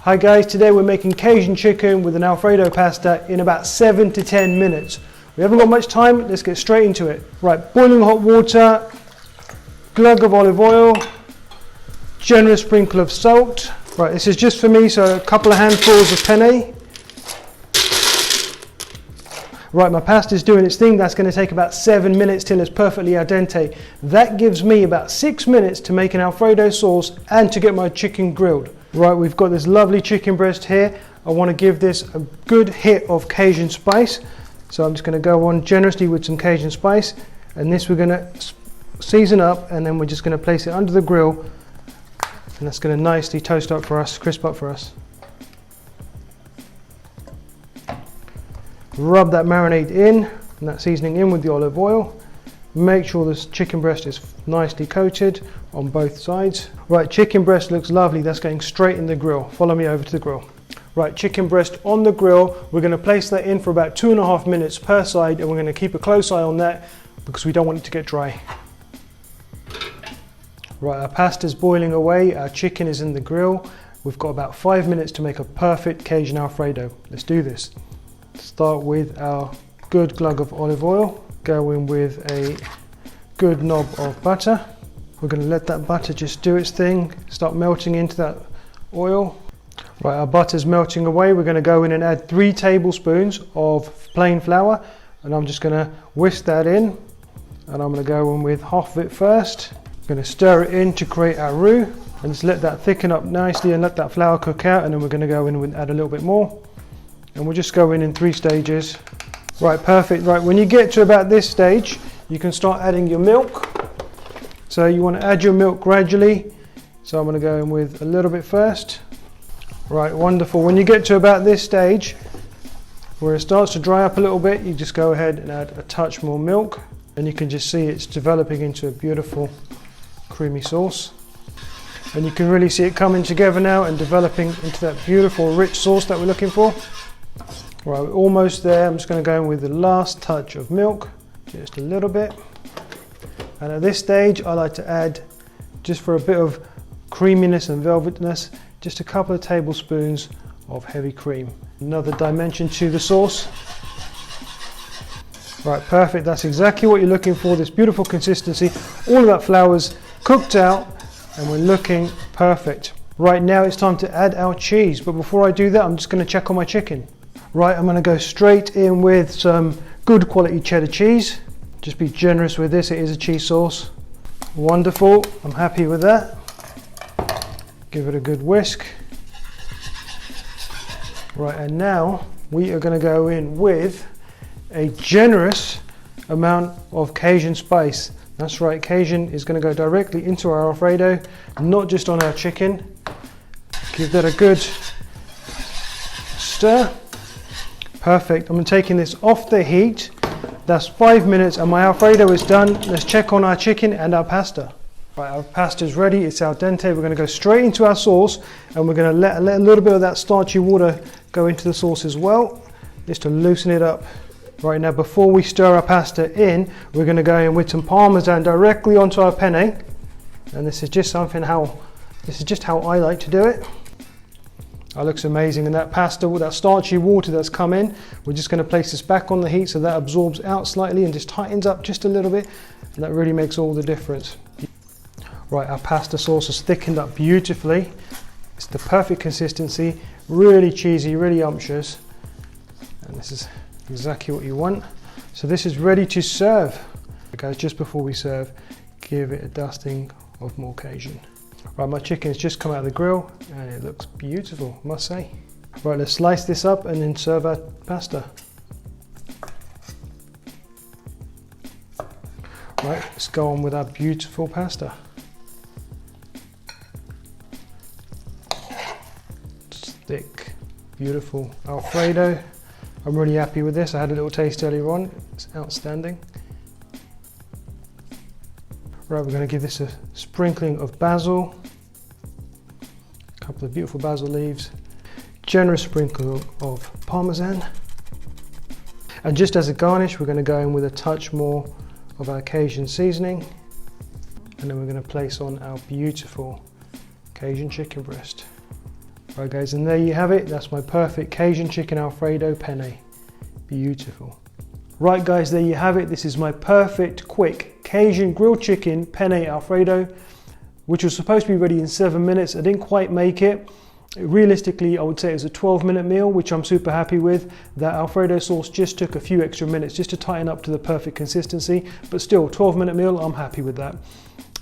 Hi guys, today we're making Cajun chicken with an Alfredo pasta in about 7 to 10 minutes. We haven't got much time, let's get straight into it. Right, boiling hot water, glug of olive oil, generous sprinkle of salt. Right, this is just for me, so a couple of handfuls of penne. Right, my pasta is doing its thing. That's going to take about 7 minutes till it's perfectly al dente. That gives me about 6 minutes to make an Alfredo sauce and to get my chicken grilled. Right, we've got this lovely chicken breast here. I want to give this a good hit of Cajun spice. So I'm just going to go on generously with some Cajun spice. And this we're going to season up, and then we're just going to place it under the grill. And that's going to nicely toast up for us, crisp up for us. Rub that marinade in and that seasoning in with the olive oil. Make sure this chicken breast is nicely coated on both sides. Right, chicken breast looks lovely. That's going straight in the grill. Follow me over to the grill. Right, chicken breast on the grill. We're going to place that in for about 2.5 minutes per side, and we're going to keep a close eye on that because we don't want it to get dry. Right, our pasta's boiling away. Our chicken is in the grill. We've got about 5 minutes to make a perfect Cajun Alfredo. Let's do this. Start with our good glug of olive oil. Go in with a good knob of butter. We're going to let that butter just do its thing, start melting into that oil. Right, our butter's melting away. We're going to go in and add 3 tablespoons of plain flour, and I'm just going to whisk that in, and I'm going to go in with half of it first. I'm going to stir it in to create our roux, and just let that thicken up nicely and let that flour cook out, and then we're going to go in and add a little bit more. And we'll just go in 3 stages. Right, perfect. Right, when you get to about this stage, you can start adding your milk. So you want to add your milk gradually. So I'm going to go in with a little bit first. Right, wonderful. When you get to about this stage, where it starts to dry up a little bit, you just go ahead and add a touch more milk. And you can just see it's developing into a beautiful creamy sauce. And you can really see it coming together now and developing into that beautiful rich sauce that we're looking for. Right, we're almost there. I'm just going to go in with the last touch of milk, just a little bit. And at this stage, I like to add, just for a bit of creaminess and velvetness, just a couple of tablespoons of heavy cream. Another dimension to the sauce. Right, perfect. That's exactly what you're looking for, this beautiful consistency. All of that flour's cooked out, and we're looking perfect. Right, now it's time to add our cheese. But before I do that, I'm just going to check on my chicken. Right, I'm going to go straight in with some good quality cheddar cheese. Just be generous with this, it is a cheese sauce. Wonderful, I'm happy with that. Give it a good whisk. Right, and now we are going to go in with a generous amount of Cajun spice. That's right, Cajun is going to go directly into our Alfredo, not just on our chicken. Give that a good stir. Perfect. I'm taking this off the heat. That's 5 minutes and my Alfredo is done. Let's check on our chicken and our pasta. Right, our pasta is ready. It's al dente. We're going to go straight into our sauce, and we're going to let a little bit of that starchy water go into the sauce as well, just to loosen it up. Right, now before we stir our pasta in, we're going to go in with some Parmesan directly onto our penne. And this is just how I like to do it. That looks amazing, and that pasta with that starchy water that's come in, we're just going to place this back on the heat so that absorbs out slightly and just tightens up just a little bit, and that really makes all the difference. Right, our pasta sauce has thickened up beautifully. It's the perfect consistency, really cheesy, really umptious, and this is exactly what you want. So this is ready to serve. Guys, just before we serve, give it a dusting of more Cajun. Right, my chicken's just come out of the grill and it looks beautiful, I must say. Right, let's slice this up and then serve our pasta. Right, let's go on with our beautiful pasta. It's thick, beautiful Alfredo. I'm really happy with this. I had a little taste earlier on. It's outstanding. Right, we're going to give this a sprinkling of basil, a couple of beautiful basil leaves, generous sprinkle of Parmesan, and just as a garnish, we're going to go in with a touch more of our Cajun seasoning, and then we're going to place on our beautiful Cajun chicken breast. Right guys, and there you have it. That's my perfect Cajun chicken Alfredo penne. Beautiful. Right guys, there you have it. This is my perfect, quick Cajun grilled chicken penne Alfredo, which was supposed to be ready in 7 minutes. I didn't quite make it. Realistically, I would say it was a 12-minute meal, which I'm super happy with. That Alfredo sauce just took a few extra minutes just to tighten up to the perfect consistency, but still, 12-minute meal, I'm happy with that.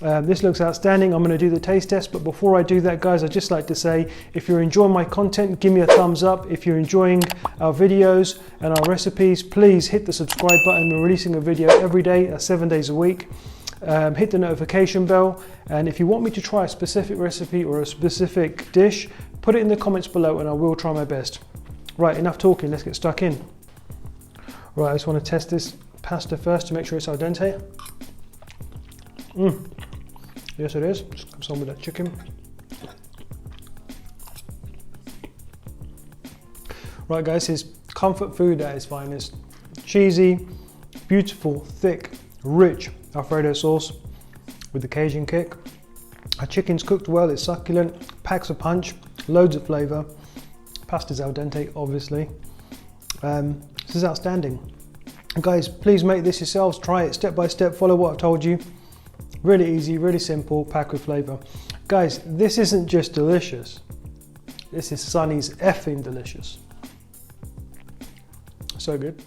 This looks outstanding. I'm going to do the taste test, but before I do that guys, I'd just like to say, if you're enjoying my content, give me a thumbs up. If you're enjoying our videos and our recipes, please hit the subscribe button. We're releasing a video every day, 7 days a week. Hit the notification bell, and if you want me to try a specific recipe or a specific dish, put it in the comments below and I will try my best. Right, enough talking, let's get stuck in. Right, I just want to test this pasta first to make sure it's al dente. Yes it is, just comes on with that chicken. Right guys, it's comfort food at its finest. Cheesy, beautiful, thick, rich Alfredo sauce with the Cajun kick. Our chicken's cooked well, it's succulent, packs a punch, loads of flavour. Pasta's al dente, obviously. This is outstanding. Guys, please make this yourselves, try it step by step, follow what I've told you. Really easy, really simple, packed with flavour. Guys, this isn't just delicious. This is Sonny's effing delicious. So good.